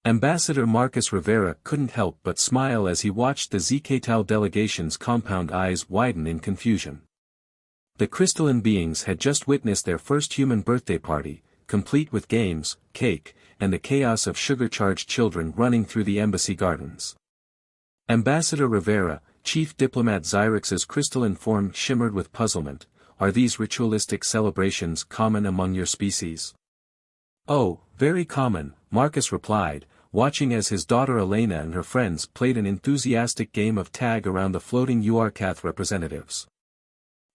Ambassador Marcus Rivera couldn't help but smile as he watched the ZK-Tau delegation's compound eyes widen in confusion. The crystalline beings had just witnessed their first human birthday party, complete with games, cake, and the chaos of sugar-charged children running through the embassy gardens. Ambassador Rivera, Chief Diplomat Xyrix's crystalline form shimmered with puzzlement. Are these ritualistic celebrations common among your species? Oh, very common, Marcus replied, watching as his daughter Elena and her friends played an enthusiastic game of tag around the floating URCath representatives.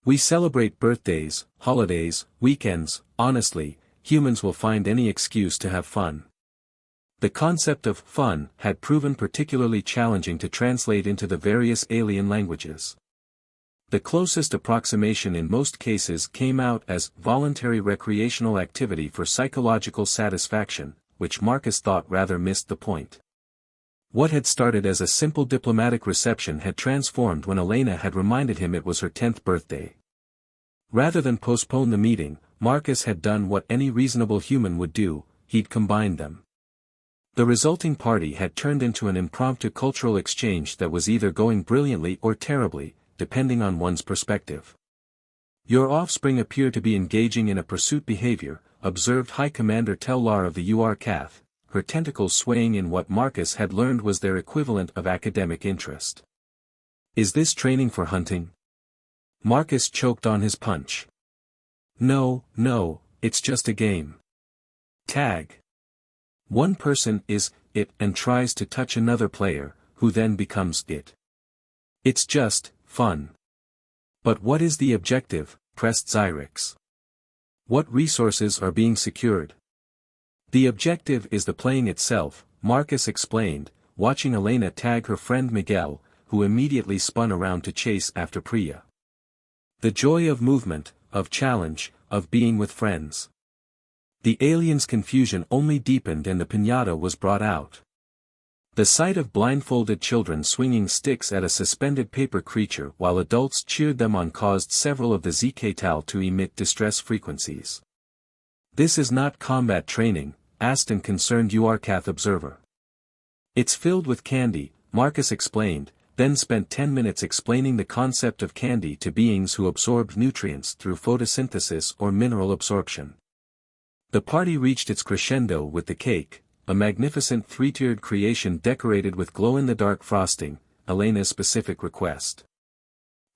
We celebrate birthdays, holidays, weekends. Honestly, humans will find any excuse to have fun. The concept of fun had proven particularly challenging to translate into the various alien languages. The closest approximation in most cases came out as voluntary recreational activity for psychological satisfaction, which Marcus thought rather missed the point. What had started as a simple diplomatic reception had transformed when Elena had reminded him it was her 10th birthday. Rather than postpone the meeting, Marcus had done what any reasonable human would do, he'd combined them. The resulting party had turned into an impromptu cultural exchange that was either going brilliantly or terribly, depending on one's perspective. Your offspring appear to be engaging in a pursuit behavior, observed High Commander Tellar of the URCath, her tentacles swaying in what Marcus had learned was their equivalent of academic interest. Is this training for hunting? Marcus choked on his punch. No, it's just a game. Tag. One person is it and tries to touch another player, who then becomes it. It's just fun. But what is the objective? Pressed Xyrix. What resources are being secured? The objective is the playing itself, Marcus explained, watching Elena tag her friend Miguel, who immediately spun around to chase after Priya. The joy of movement, of challenge, of being with friends. The aliens' confusion only deepened and the piñata was brought out. The sight of blindfolded children swinging sticks at a suspended paper creature while adults cheered them on caused several of the ZK-Tau to emit distress frequencies. This is not combat training, asked an concerned URCath observer. It's filled with candy, Marcus explained, then spent 10 minutes explaining the concept of candy to beings who absorbed nutrients through photosynthesis or mineral absorption. The party reached its crescendo with the cake, a magnificent three-tiered creation decorated with glow-in-the-dark frosting, Elena's specific request.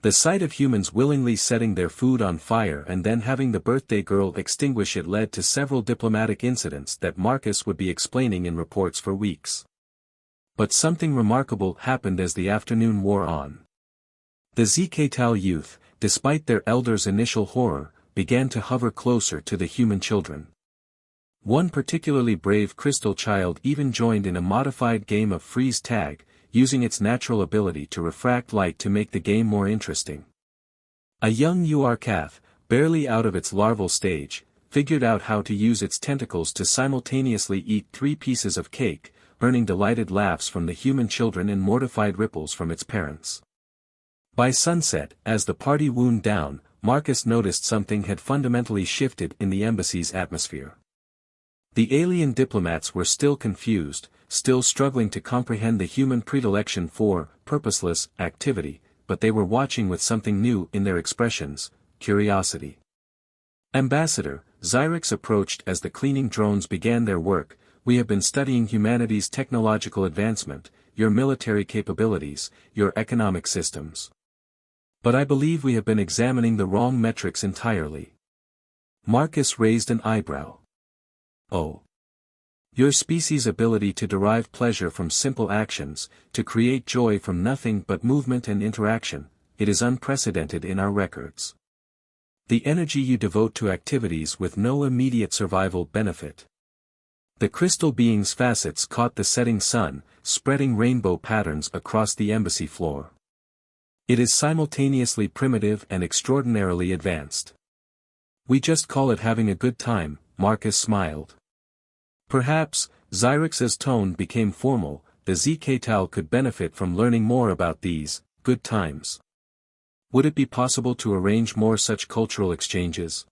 The sight of humans willingly setting their food on fire and then having the birthday girl extinguish it led to several diplomatic incidents that Marcus would be explaining in reports for weeks. But something remarkable happened as the afternoon wore on. The ZK-Tau youth, despite their elders' initial horror, began to hover closer to the human children. One particularly brave crystal child even joined in a modified game of freeze tag, using its natural ability to refract light to make the game more interesting. A young URCath, barely out of its larval stage, figured out how to use its tentacles to simultaneously eat 3 pieces of cake, earning delighted laughs from the human children and mortified ripples from its parents. By sunset, as the party wound down, Marcus noticed something had fundamentally shifted in the embassy's atmosphere. The alien diplomats were still confused, still struggling to comprehend the human predilection for purposeless activity, but they were watching with something new in their expressions, curiosity. Ambassador, Xyrix approached as the cleaning drones began their work. We have been studying humanity's technological advancement, your military capabilities, your economic systems. But I believe we have been examining the wrong metrics entirely. Marcus raised an eyebrow. Oh. Your species' ability to derive pleasure from simple actions, to create joy from nothing but movement and interaction, it is unprecedented in our records. The energy you devote to activities with no immediate survival benefit. The crystal being's facets caught the setting sun, spreading rainbow patterns across the embassy floor. It is simultaneously primitive and extraordinarily advanced. We just call it having a good time, Marcus smiled. Perhaps, Xyrix's tone became formal, the ZK-Tau could benefit from learning more about these good times. Would it be possible to arrange more such cultural exchanges?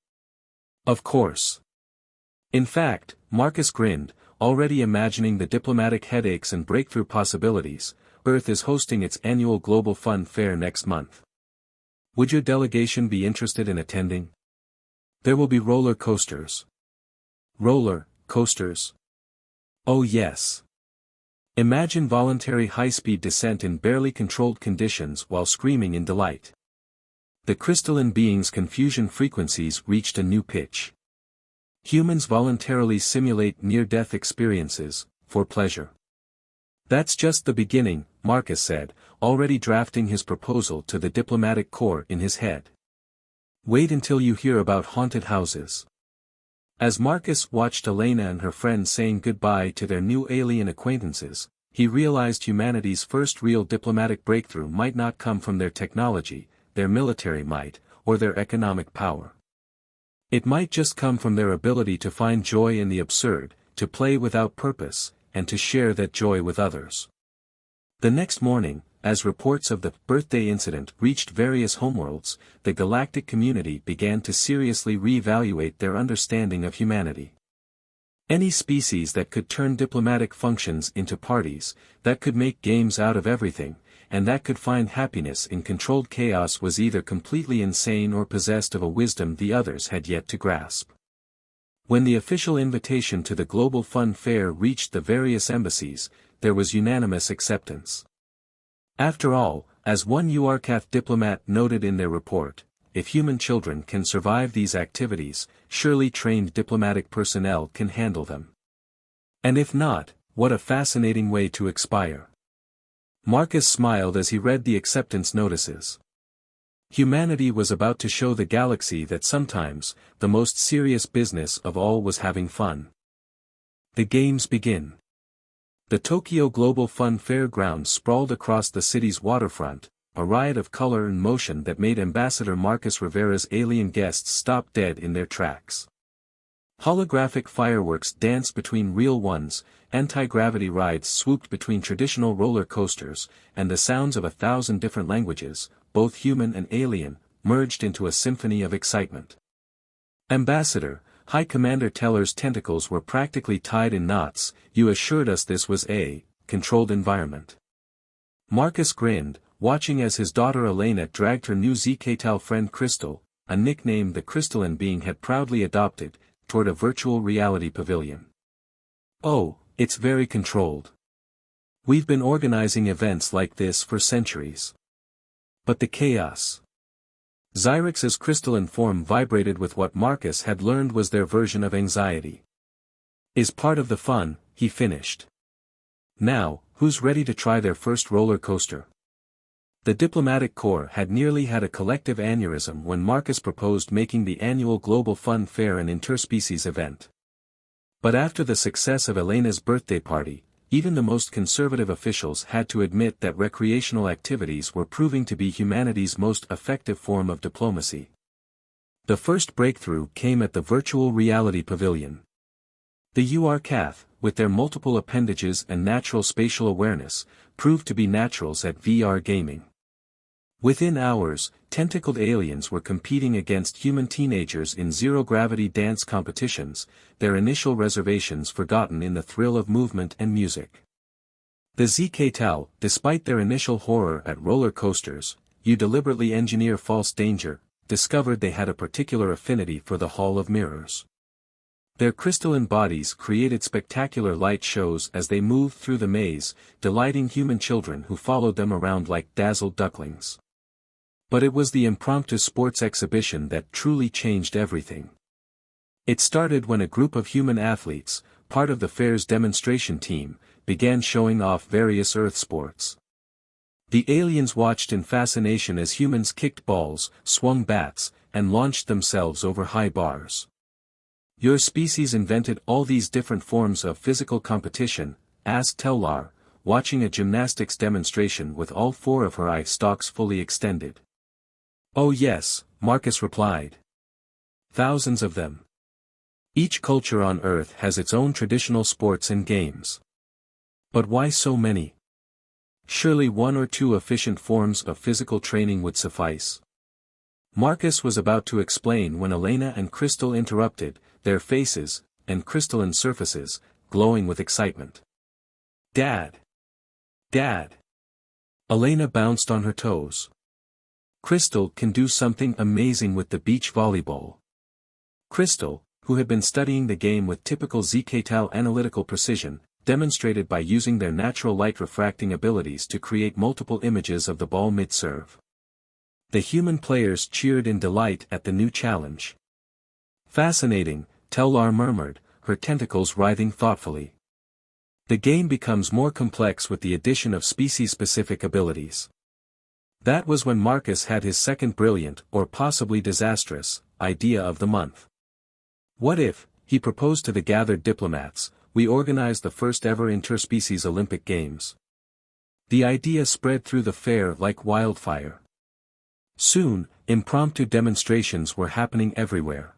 Of course. In fact, Marcus grinned, already imagining the diplomatic headaches and breakthrough possibilities. Earth is hosting its annual Global Fun Fair next month. Would your delegation be interested in attending? There will be roller coasters. Roller coasters? Oh yes. Imagine voluntary high-speed descent in barely controlled conditions while screaming in delight. The crystalline being's confusion frequencies reached a new pitch. Humans voluntarily simulate near-death experiences, for pleasure. That's just the beginning, Marcus said, already drafting his proposal to the diplomatic corps in his head. Wait until you hear about haunted houses. As Marcus watched Elena and her friends saying goodbye to their new alien acquaintances, he realized humanity's first real diplomatic breakthrough might not come from their technology, their military might, or their economic power. It might just come from their ability to find joy in the absurd, to play without purpose, and to share that joy with others. The next morning, as reports of the birthday incident reached various homeworlds, the galactic community began to seriously re-evaluate their understanding of humanity. Any species that could turn diplomatic functions into parties, that could make games out of everything, and that could find happiness in controlled chaos was either completely insane or possessed of a wisdom the others had yet to grasp. When the official invitation to the Global Fun Fair reached the various embassies, there was unanimous acceptance. After all, as one URCAF diplomat noted in their report, if human children can survive these activities, surely trained diplomatic personnel can handle them. And if not, what a fascinating way to expire. Marcus smiled as he read the acceptance notices. Humanity was about to show the galaxy that sometimes, the most serious business of all was having fun. The games begin. The Tokyo Global Fun Fair grounds sprawled across the city's waterfront, a riot of color and motion that made Ambassador Marcus Rivera's alien guests stop dead in their tracks. Holographic fireworks danced between real ones, anti-gravity rides swooped between traditional roller coasters, and the sounds of 1,000 different languages, both human and alien, merged into a symphony of excitement. Ambassador, High Commander Teller's tentacles were practically tied in knots. You assured us this was a controlled environment. Marcus grinned, watching as his daughter Elena dragged her new ZK-Tal friend Crystal, a nickname the crystalline being had proudly adopted, toward a virtual reality pavilion. Oh, it's very controlled. We've been organizing events like this for centuries. But the chaos. Xyrix's crystalline form vibrated with what Marcus had learned was their version of anxiety. Is part of the fun, he finished. Now, who's ready to try their first roller coaster? The diplomatic corps had nearly had a collective aneurysm when Marcus proposed making the annual Global Fun Fair an interspecies event. But after the success of Elena's birthday party, even the most conservative officials had to admit that recreational activities were proving to be humanity's most effective form of diplomacy. The first breakthrough came at the virtual reality pavilion. The URCAF, with their multiple appendages and natural spatial awareness, proved to be naturals at VR gaming. Within hours, tentacled aliens were competing against human teenagers in zero-gravity dance competitions, their initial reservations forgotten in the thrill of movement and music. The ZK-Tal, despite their initial horror at roller coasters, you deliberately engineer false danger, discovered they had a particular affinity for the Hall of Mirrors. Their crystalline bodies created spectacular light shows as they moved through the maze, delighting human children who followed them around like dazzled ducklings. But it was the impromptu sports exhibition that truly changed everything. It started when a group of human athletes, part of the fair's demonstration team, began showing off various Earth sports. The aliens watched in fascination as humans kicked balls, swung bats, and launched themselves over high bars. Your species invented all these different forms of physical competition, asked Tellar, watching a gymnastics demonstration with all four of her eye stalks fully extended. Oh yes, Marcus replied. Thousands of them. Each culture on Earth has its own traditional sports and games. But why so many? Surely one or two efficient forms of physical training would suffice. Marcus was about to explain when Elena and Crystal interrupted, their faces, and crystalline surfaces, glowing with excitement. "Dad! Dad!" Elena bounced on her toes. "Crystal can do something amazing with the beach volleyball." Crystal, who had been studying the game with typical ZK-Tal analytical precision, demonstrated by using their natural light refracting abilities to create multiple images of the ball mid-serve. The human players cheered in delight at the new challenge. "Fascinating," Tellar murmured, her tentacles writhing thoughtfully. "The game becomes more complex with the addition of species-specific abilities." That was when Marcus had his second brilliant, or possibly disastrous, idea of the month. "What if," he proposed to the gathered diplomats, "we organize the first ever interspecies Olympic Games?" The idea spread through the fair like wildfire. Soon, impromptu demonstrations were happening everywhere.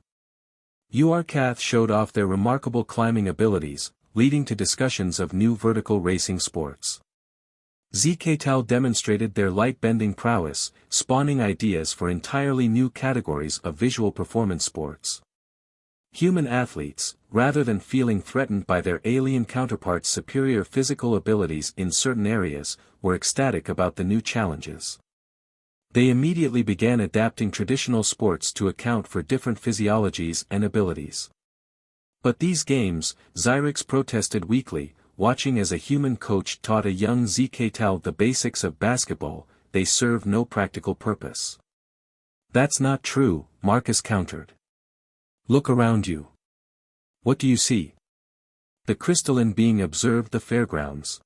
URCath showed off their remarkable climbing abilities, leading to discussions of new vertical racing sports. ZK-Tal demonstrated their light-bending prowess, spawning ideas for entirely new categories of visual performance sports. Human athletes, rather than feeling threatened by their alien counterparts' superior physical abilities in certain areas, were ecstatic about the new challenges. They immediately began adapting traditional sports to account for different physiologies and abilities. "But these games," Xyrix protested weakly, watching as a human coach taught a young ZK-Tal the basics of basketball, "they serve no practical purpose." "That's not true," Marcus countered. "Look around you. What do you see?" The crystalline being observed the fairgrounds.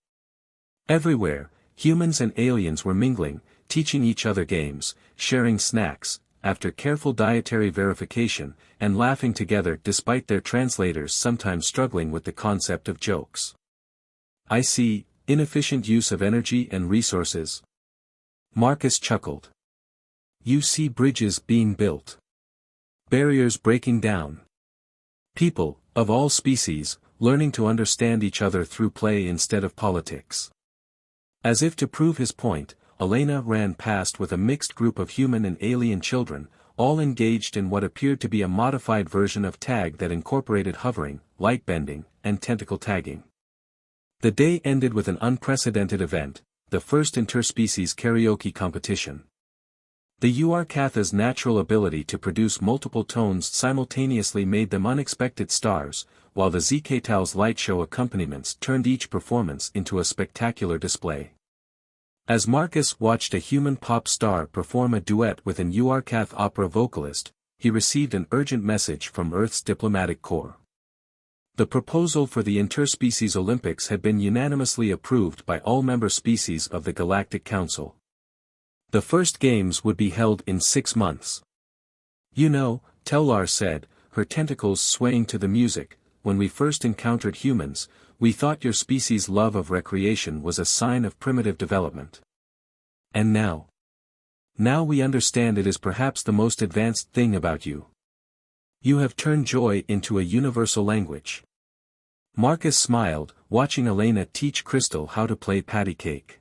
Everywhere, humans and aliens were mingling, teaching each other games, sharing snacks, after careful dietary verification, and laughing together despite their translators sometimes struggling with the concept of jokes. "I see, inefficient use of energy and resources." Marcus chuckled. "You see bridges being built. Barriers breaking down. People, of all species, learning to understand each other through play instead of politics." As if to prove his point, Elena ran past with a mixed group of human and alien children, all engaged in what appeared to be a modified version of tag that incorporated hovering, light bending, and tentacle tagging. The day ended with an unprecedented event, the first interspecies karaoke competition. The URCatha's natural ability to produce multiple tones simultaneously made them unexpected stars, while the ZK-Tal's light show accompaniments turned each performance into a spectacular display. As Marcus watched a human pop star perform a duet with an URCath opera vocalist, he received an urgent message from Earth's diplomatic corps. The proposal for the Interspecies Olympics had been unanimously approved by all member species of the Galactic Council. The first games would be held in 6 months. "You know," Tellar said, her tentacles swaying to the music, "when we first encountered humans, we thought your species' love of recreation was a sign of primitive development. And now? Now we understand it is perhaps the most advanced thing about you. You have turned joy into a universal language." Marcus smiled, watching Elena teach Crystal how to play patty cake.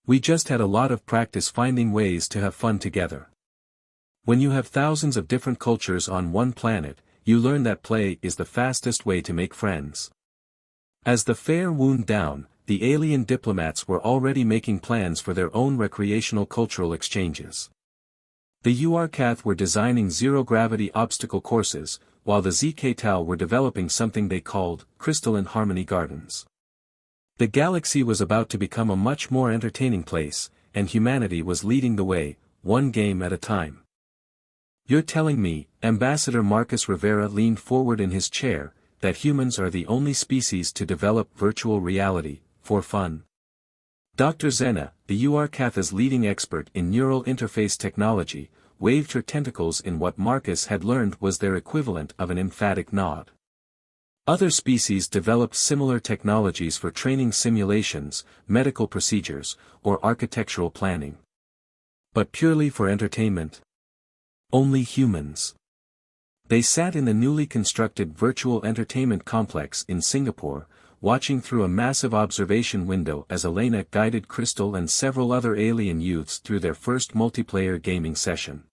"We just had a lot of practice finding ways to have fun together. When you have thousands of different cultures on one planet, you learn that play is the fastest way to make friends." As the fair wound down, the alien diplomats were already making plans for their own recreational cultural exchanges. The URCath were designing zero-gravity obstacle courses, while the ZK-Tal were developing something they called crystalline harmony gardens. The galaxy was about to become a much more entertaining place, and humanity was leading the way, one game at a time. "You're telling me," Ambassador Marcus Rivera leaned forward in his chair, "that humans are the only species to develop virtual reality, for fun?" Dr. Zena, the URCatha's leading expert in neural interface technology, waved her tentacles in what Marcus had learned was their equivalent of an emphatic nod. Other species developed similar technologies for training simulations, medical procedures, or architectural planning. But purely for entertainment? Only humans. They sat in the newly constructed virtual entertainment complex in Singapore, watching through a massive observation window as Elena guided Crystal and several other alien youths through their first multiplayer gaming session.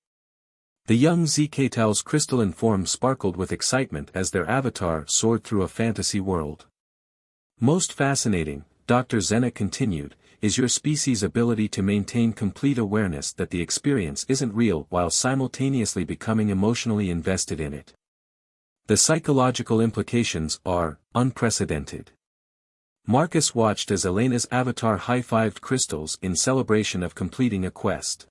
The young ZK-Tal's crystalline form sparkled with excitement as their avatar soared through a fantasy world. Most fascinating, Dr. Zena continued, is your species' ability to maintain complete awareness that the experience isn't real while simultaneously becoming emotionally invested in it. The psychological implications are unprecedented. Marcus watched as Elena's avatar high-fived crystals in celebration of completing a quest.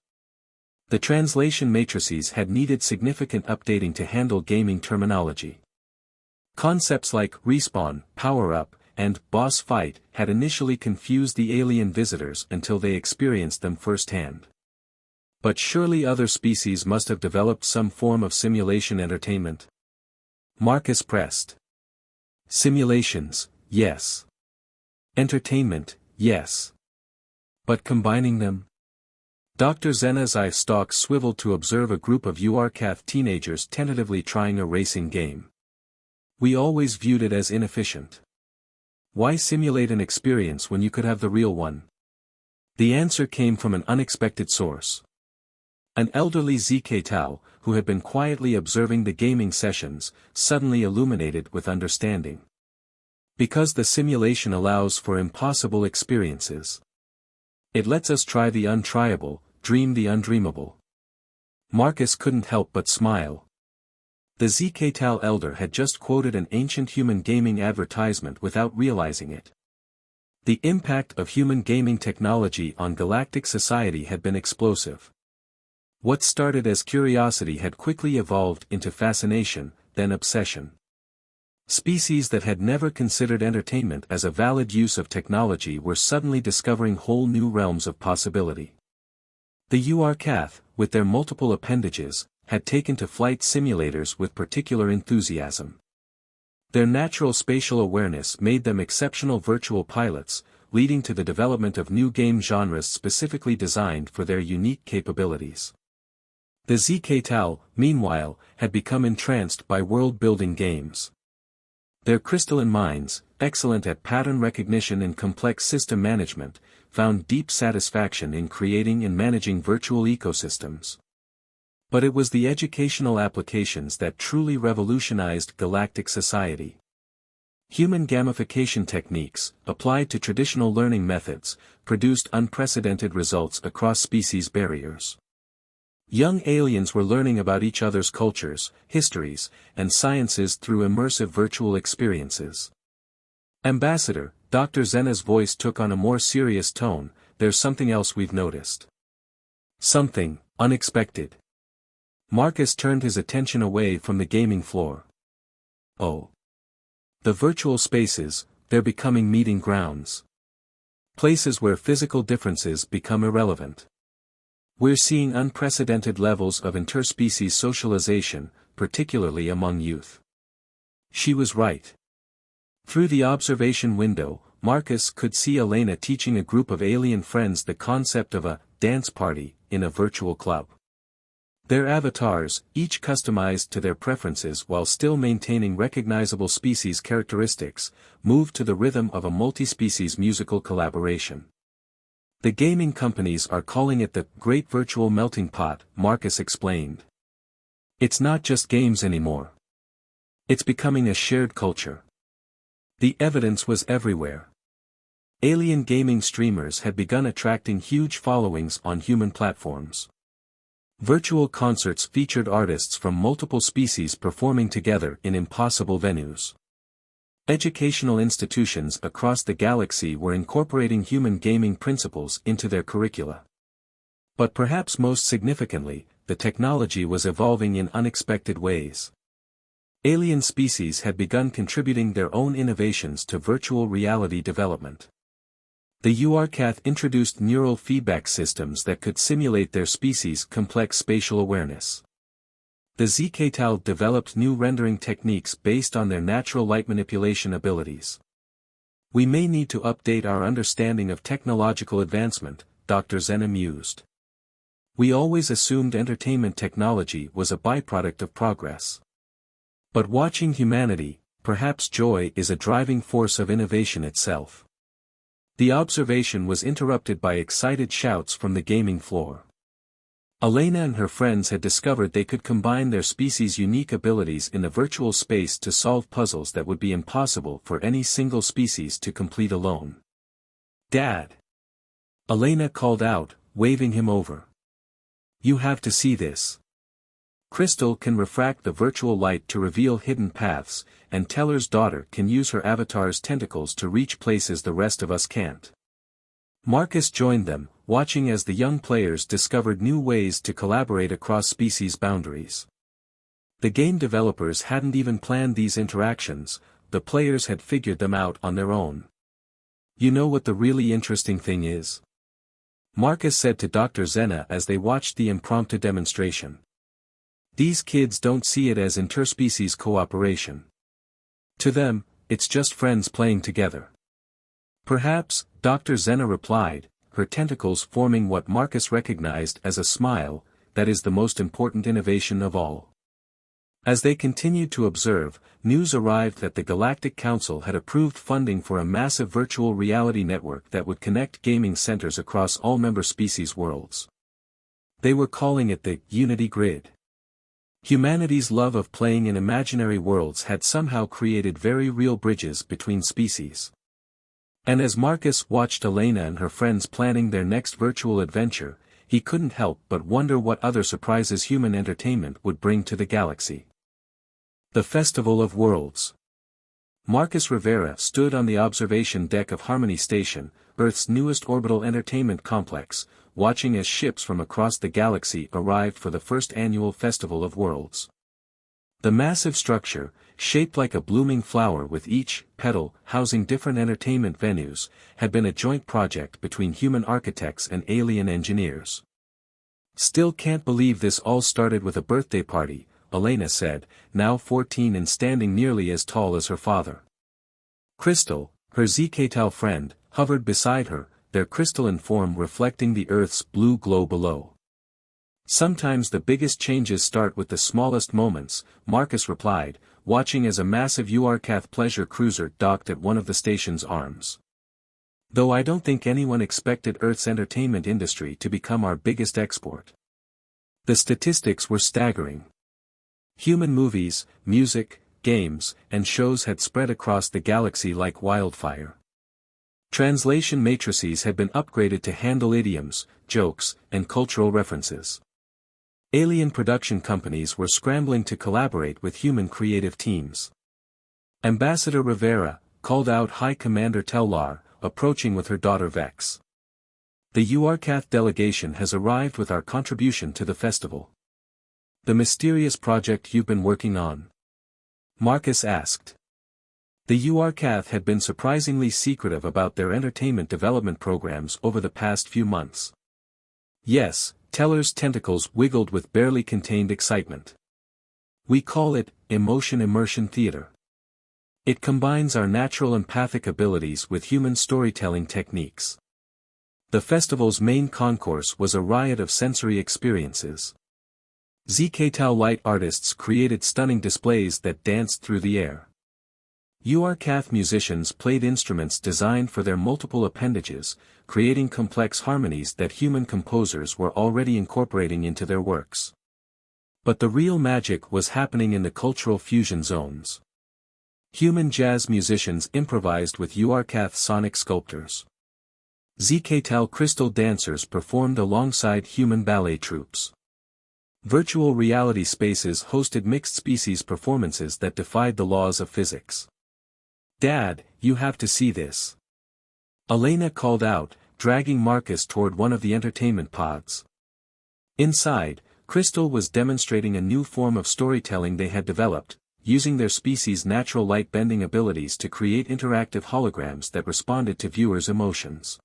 The translation matrices had needed significant updating to handle gaming terminology. Concepts like respawn, power-up, and boss fight had initially confused the alien visitors until they experienced them firsthand. But surely other species must have developed some form of simulation entertainment. Marcus pressed. Simulations, yes. Entertainment, yes. But combining them? Dr. Zena's eye stalk swiveled to observe a group of URCath teenagers tentatively trying a racing game. We always viewed it as inefficient. Why simulate an experience when you could have the real one? The answer came from an unexpected source. An elderly ZK Tau, who had been quietly observing the gaming sessions, suddenly illuminated with understanding. Because the simulation allows for impossible experiences. It lets us try the untriable, dream the undreamable. Marcus couldn't help but smile. The ZK Tau elder had just quoted an ancient human gaming advertisement without realizing it. The impact of human gaming technology on galactic society had been explosive. What started as curiosity had quickly evolved into fascination, then obsession. Species that had never considered entertainment as a valid use of technology were suddenly discovering whole new realms of possibility. The URCath, with their multiple appendages, had taken to flight simulators with particular enthusiasm. Their natural spatial awareness made them exceptional virtual pilots, leading to the development of new game genres specifically designed for their unique capabilities. The ZK Tau, meanwhile, had become entranced by world-building games. Their crystalline minds, excellent at pattern recognition and complex system management, found deep satisfaction in creating and managing virtual ecosystems. But it was the educational applications that truly revolutionized galactic society. Human gamification techniques, applied to traditional learning methods, produced unprecedented results across species barriers. Young aliens were learning about each other's cultures, histories, and sciences through immersive virtual experiences. Ambassador, Dr. Zena's voice took on a more serious tone, there's something else we've noticed. Something unexpected. Marcus turned his attention away from the gaming floor. Oh. The virtual spaces, they're becoming meeting grounds. Places where physical differences become irrelevant. We're seeing unprecedented levels of interspecies socialization, particularly among youth. She was right. Through the observation window, Marcus could see Elena teaching a group of alien friends the concept of a dance party in a virtual club. Their avatars, each customized to their preferences while still maintaining recognizable species characteristics, moved to the rhythm of a multi-species musical collaboration. The gaming companies are calling it the Great Virtual Melting Pot, Marcus explained. It's not just games anymore. It's becoming a shared culture. The evidence was everywhere. Alien gaming streamers had begun attracting huge followings on human platforms. Virtual concerts featured artists from multiple species performing together in impossible venues. Educational institutions across the galaxy were incorporating human gaming principles into their curricula. But perhaps most significantly, the technology was evolving in unexpected ways. Alien species had begun contributing their own innovations to virtual reality development. The URCath introduced neural feedback systems that could simulate their species' complex spatial awareness. The ZK Tau developed new rendering techniques based on their natural light manipulation abilities. We may need to update our understanding of technological advancement, Dr. Zena mused. We always assumed entertainment technology was a byproduct of progress. But watching humanity, perhaps joy is a driving force of innovation itself. The observation was interrupted by excited shouts from the gaming floor. Elena and her friends had discovered they could combine their species' unique abilities in a virtual space to solve puzzles that would be impossible for any single species to complete alone. "Dad!" Elena called out, waving him over. "You have to see this. Crystal can refract the virtual light to reveal hidden paths, and Teller's daughter can use her avatar's tentacles to reach places the rest of us can't." Marcus joined them, watching as the young players discovered new ways to collaborate across species boundaries. The game developers hadn't even planned these interactions, the players had figured them out on their own. "You know what the really interesting thing is?" Marcus said to Dr. Zena as they watched the impromptu demonstration. "These kids don't see it as interspecies cooperation. To them, it's just friends playing together." "Perhaps," Dr. Zena replied, her tentacles forming what Marcus recognized as a smile, "that is the most important innovation of all." As they continued to observe, news arrived that the Galactic Council had approved funding for a massive virtual reality network that would connect gaming centers across all member species worlds. They were calling it the Unity Grid. Humanity's love of playing in imaginary worlds had somehow created very real bridges between species. And as Marcus watched Elena and her friends planning their next virtual adventure, he couldn't help but wonder what other surprises human entertainment would bring to the galaxy. The Festival of Worlds. Marcus Rivera stood on the observation deck of Harmony Station, Earth's newest orbital entertainment complex, watching as ships from across the galaxy arrived for the first annual Festival of Worlds. The massive structure, shaped like a blooming flower with each petal housing different entertainment venues, had been a joint project between human architects and alien engineers. "Still can't believe this all started with a birthday party," Elena said, now 14 and standing nearly as tall as her father. Crystal, her ZK-Tau friend, hovered beside her, their crystalline form reflecting the Earth's blue glow below. "Sometimes the biggest changes start with the smallest moments," Marcus replied, watching as a massive URCath pleasure cruiser docked at one of the station's arms. "Though I don't think anyone expected Earth's entertainment industry to become our biggest export." The statistics were staggering. Human movies, music, games, and shows had spread across the galaxy like wildfire. Translation matrices had been upgraded to handle idioms, jokes, and cultural references. Alien production companies were scrambling to collaborate with human creative teams. Ambassador Rivera, called out High Commander Tellar, approaching with her daughter Vex. "The URCath delegation has arrived with our contribution to the festival." "The mysterious project you've been working on?" Marcus asked. The URCath had been surprisingly secretive about their entertainment development programs over the past few months. "Yes," Teller's tentacles wiggled with barely contained excitement. "We call it Emotion Immersion Theater. It combines our natural empathic abilities with human storytelling techniques." The festival's main concourse was a riot of sensory experiences. ZK-Tau light artists created stunning displays that danced through the air. URCath musicians played instruments designed for their multiple appendages, creating complex harmonies that human composers were already incorporating into their works. But the real magic was happening in the cultural fusion zones. Human jazz musicians improvised with URCath sonic sculptors. ZK-Tau crystal dancers performed alongside human ballet troupes. Virtual reality spaces hosted mixed-species performances that defied the laws of physics. "Dad, you have to see this." Elena called out, dragging Marcus toward one of the entertainment pods. Inside, Crystal was demonstrating a new form of storytelling they had developed, using their species' natural light-bending abilities to create interactive holograms that responded to viewers' emotions.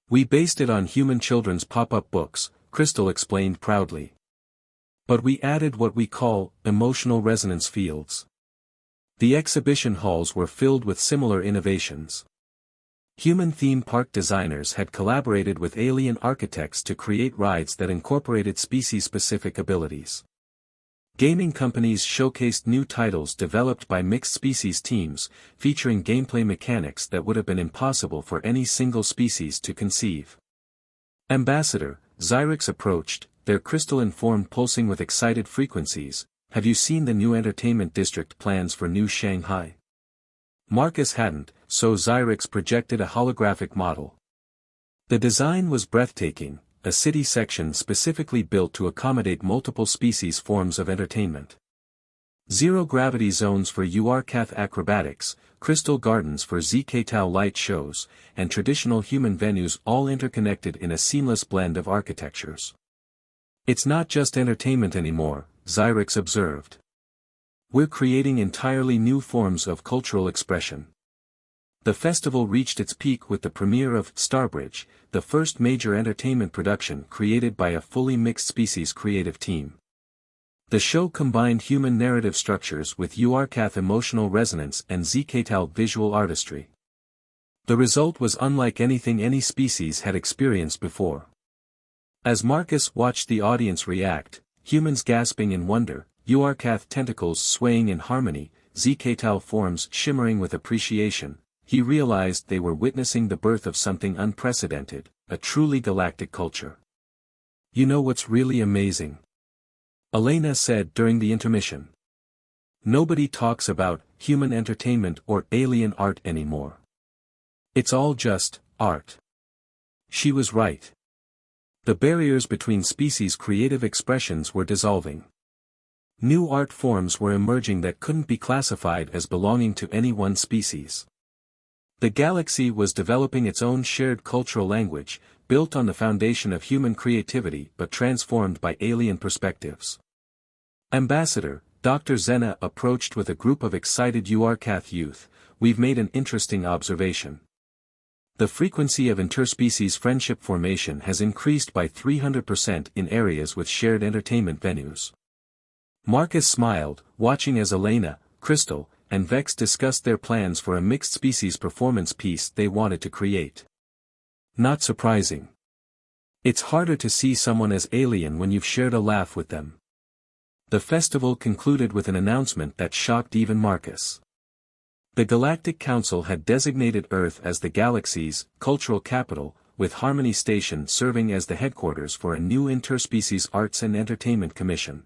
"We based it on human children's pop-up books," Crystal explained proudly. "But we added what we call emotional resonance fields." The exhibition halls were filled with similar innovations. Human theme park designers had collaborated with alien architects to create rides that incorporated species-specific abilities. Gaming companies showcased new titles developed by mixed-species teams, featuring gameplay mechanics that would have been impossible for any single species to conceive. Ambassador Xyrix approached, their crystalline form pulsing with excited frequencies. Have you seen the new entertainment district plans for New Shanghai? Marcus hadn't, so Xyrix projected a holographic model. The design was breathtaking, a city section specifically built to accommodate multiple species forms of entertainment. Zero-gravity zones for UR-Cath acrobatics, crystal gardens for ZK-Tau light shows, and traditional human venues all interconnected in a seamless blend of architectures. It's not just entertainment anymore, Xyrix observed. We're creating entirely new forms of cultural expression. The festival reached its peak with the premiere of Starbridge, the first major entertainment production created by a fully mixed-species creative team. The show combined human narrative structures with UR-Cath emotional resonance and ZK-Tau visual artistry. The result was unlike anything any species had experienced before. As Marcus watched the audience react, humans gasping in wonder, UR-Cath tentacles swaying in harmony, ZK-Tau forms shimmering with appreciation, he realized they were witnessing the birth of something unprecedented, a truly galactic culture. You know what's really amazing? Elena said during the intermission. Nobody talks about human entertainment or alien art anymore. It's all just art. She was right. The barriers between species' creative expressions were dissolving. New art forms were emerging that couldn't be classified as belonging to any one species. The galaxy was developing its own shared cultural language, built on the foundation of human creativity but transformed by alien perspectives. Ambassador, Dr. Zena approached with a group of excited UR-Cath youth. We've made an interesting observation. The frequency of interspecies friendship formation has increased by 300% in areas with shared entertainment venues. Marcus smiled, watching as Elena, Crystal, and Vex discussed their plans for a mixed-species performance piece they wanted to create. Not surprising. It's harder to see someone as alien when you've shared a laugh with them. The festival concluded with an announcement that shocked even Marcus. The Galactic Council had designated Earth as the galaxy's cultural capital, with Harmony Station serving as the headquarters for a new interspecies arts and entertainment commission.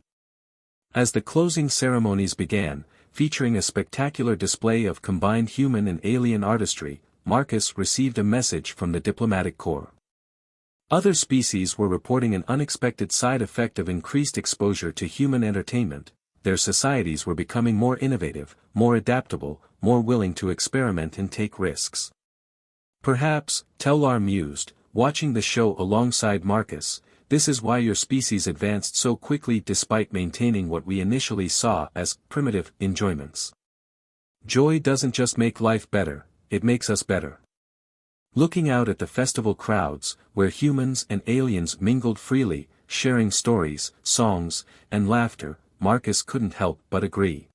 As the closing ceremonies began, featuring a spectacular display of combined human and alien artistry, Marcus received a message from the diplomatic corps. Other species were reporting an unexpected side effect of increased exposure to human entertainment. Their societies were becoming more innovative, more adaptable, more willing to experiment and take risks. Perhaps, Tellar mused, watching the show alongside Marcus, this is why your species advanced so quickly despite maintaining what we initially saw as primitive enjoyments. Joy doesn't just make life better, it makes us better. Looking out at the festival crowds, where humans and aliens mingled freely, sharing stories, songs, and laughter, Marcus couldn't help but agree.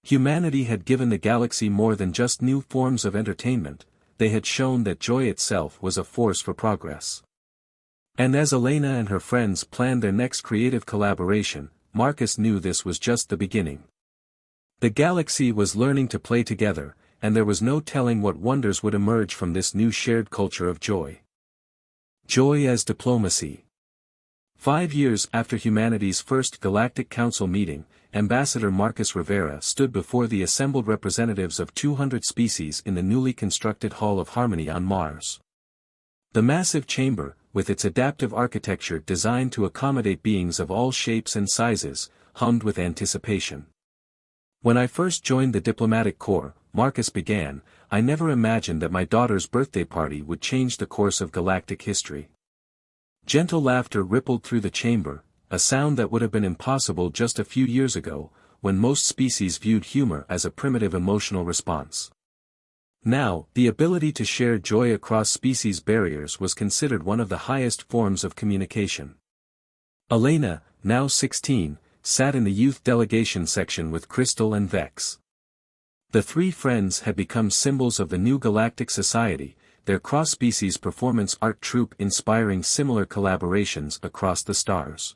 Humanity had given the galaxy more than just new forms of entertainment, they had shown that joy itself was a force for progress. And as Elena and her friends planned their next creative collaboration, Marcus knew this was just the beginning. The galaxy was learning to play together, and there was no telling what wonders would emerge from this new shared culture of joy. Joy as diplomacy. 5 years after humanity's first Galactic Council meeting, Ambassador Marcus Rivera stood before the assembled representatives of 200 species in the newly constructed Hall of Harmony on Mars. The massive chamber, with its adaptive architecture designed to accommodate beings of all shapes and sizes, hummed with anticipation. When I first joined the diplomatic corps, Marcus began, I never imagined that my daughter's birthday party would change the course of galactic history. Gentle laughter rippled through the chamber, a sound that would have been impossible just a few years ago, when most species viewed humor as a primitive emotional response. Now, the ability to share joy across species barriers was considered one of the highest forms of communication. Elena, now 16, sat in the youth delegation section with Crystal and Vex. The three friends had become symbols of the new galactic society, their cross-species performance art troupe inspiring similar collaborations across the stars.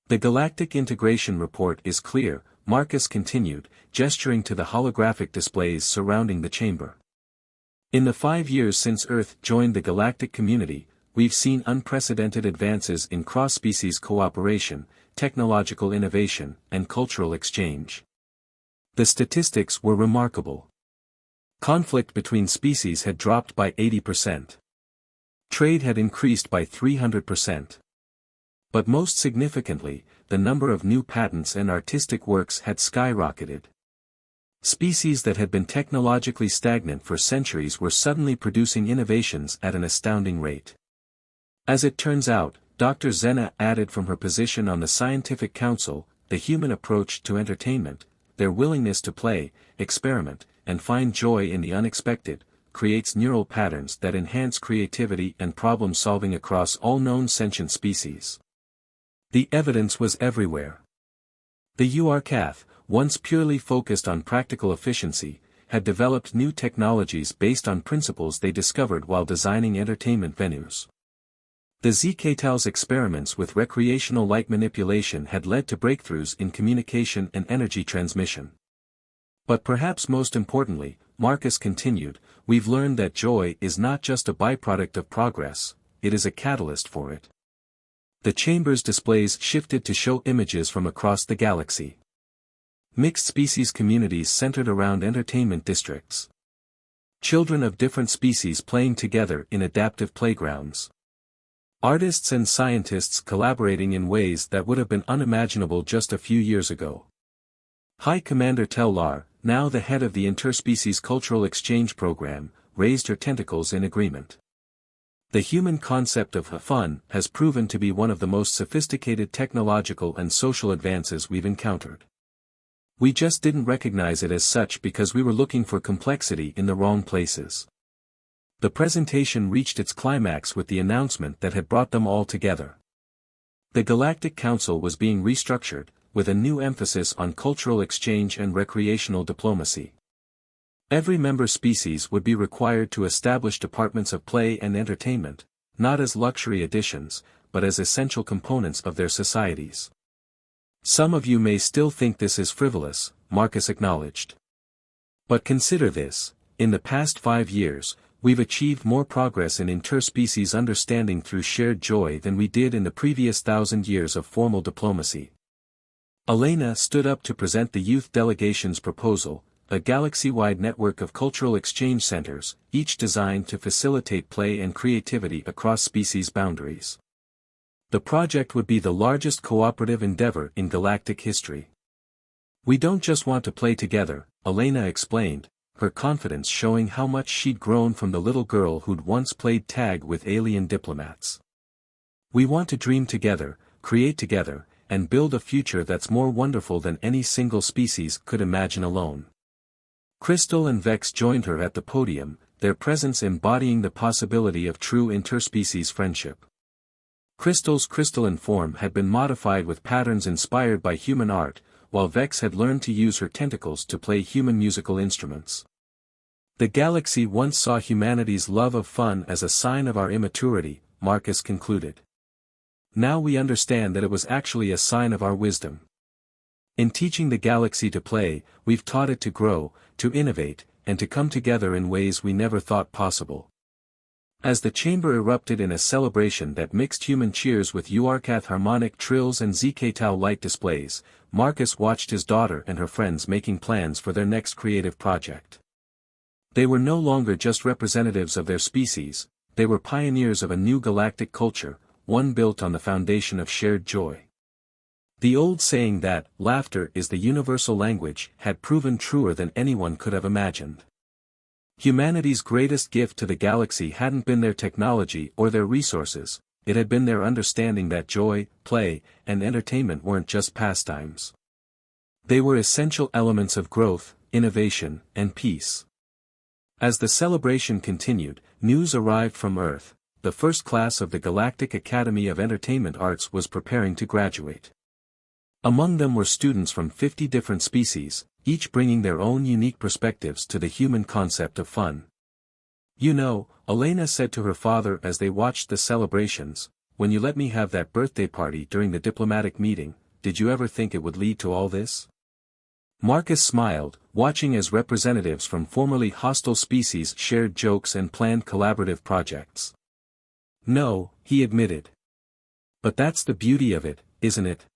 The Galactic Integration Report is clear, Marcus continued, gesturing to the holographic displays surrounding the chamber. In the 5 years since Earth joined the galactic community, we've seen unprecedented advances in cross-species cooperation, technological innovation, and cultural exchange. The statistics were remarkable. Conflict between species had dropped by 80%. Trade had increased by 300%. But most significantly, the number of new patents and artistic works had skyrocketed. Species that had been technologically stagnant for centuries were suddenly producing innovations at an astounding rate. As it turns out, Dr. Zena added from her position on the Scientific Council, the human approach to entertainment, their willingness to play, experiment, and find joy in the unexpected, creates neural patterns that enhance creativity and problem-solving across all known sentient species. The evidence was everywhere. The URCath, once purely focused on practical efficiency, had developed new technologies based on principles they discovered while designing entertainment venues. The ZKTAL's experiments with recreational light manipulation had led to breakthroughs in communication and energy transmission. But perhaps most importantly, Marcus continued, we've learned that joy is not just a byproduct of progress, it is a catalyst for it. The chamber's displays shifted to show images from across the galaxy. Mixed-species communities centered around entertainment districts. Children of different species playing together in adaptive playgrounds. Artists and scientists collaborating in ways that would have been unimaginable just a few years ago. High Commander Tellar, now the head of the Interspecies Cultural Exchange Program, raised her tentacles in agreement. The human concept of fun has proven to be one of the most sophisticated technological and social advances we've encountered. We just didn't recognize it as such because we were looking for complexity in the wrong places. The presentation reached its climax with the announcement that had brought them all together. The Galactic Council was being restructured, with a new emphasis on cultural exchange and recreational diplomacy. Every member species would be required to establish departments of play and entertainment, not as luxury additions, but as essential components of their societies. Some of you may still think this is frivolous, Marcus acknowledged. But consider this, in the past 5 years, we've achieved more progress in interspecies understanding through shared joy than we did in the previous 1,000 years of formal diplomacy. Elena stood up to present the youth delegation's proposal, a galaxy-wide network of cultural exchange centers, each designed to facilitate play and creativity across species boundaries. The project would be the largest cooperative endeavor in galactic history. We don't just want to play together, Elena explained, her confidence showing how much she'd grown from the little girl who'd once played tag with alien diplomats. We want to dream together, create together, and build a future that's more wonderful than any single species could imagine alone. Crystal and Vex joined her at the podium, their presence embodying the possibility of true interspecies friendship. Crystal's crystalline form had been modified with patterns inspired by human art, while Vex had learned to use her tentacles to play human musical instruments. The galaxy once saw humanity's love of fun as a sign of our immaturity, Marcus concluded. Now we understand that it was actually a sign of our wisdom. In teaching the galaxy to play, we've taught it to grow, to innovate, and to come together in ways we never thought possible. As the chamber erupted in a celebration that mixed human cheers with URCath harmonic trills and ZKTAL light displays, Marcus watched his daughter and her friends making plans for their next creative project. They were no longer just representatives of their species, they were pioneers of a new galactic culture, one built on the foundation of shared joy. The old saying that, laughter is the universal language, had proven truer than anyone could have imagined. Humanity's greatest gift to the galaxy hadn't been their technology or their resources, it had been their understanding that joy, play, and entertainment weren't just pastimes. They were essential elements of growth, innovation, and peace. As the celebration continued, news arrived from Earth. The first class of the Galactic Academy of Entertainment Arts was preparing to graduate. Among them were students from 50 different species, each bringing their own unique perspectives to the human concept of fun. You know, Elena said to her father as they watched the celebrations, when you let me have that birthday party during the diplomatic meeting, did you ever think it would lead to all this? Marcus smiled, watching as representatives from formerly hostile species shared jokes and planned collaborative projects. No, he admitted. But that's the beauty of it, isn't it?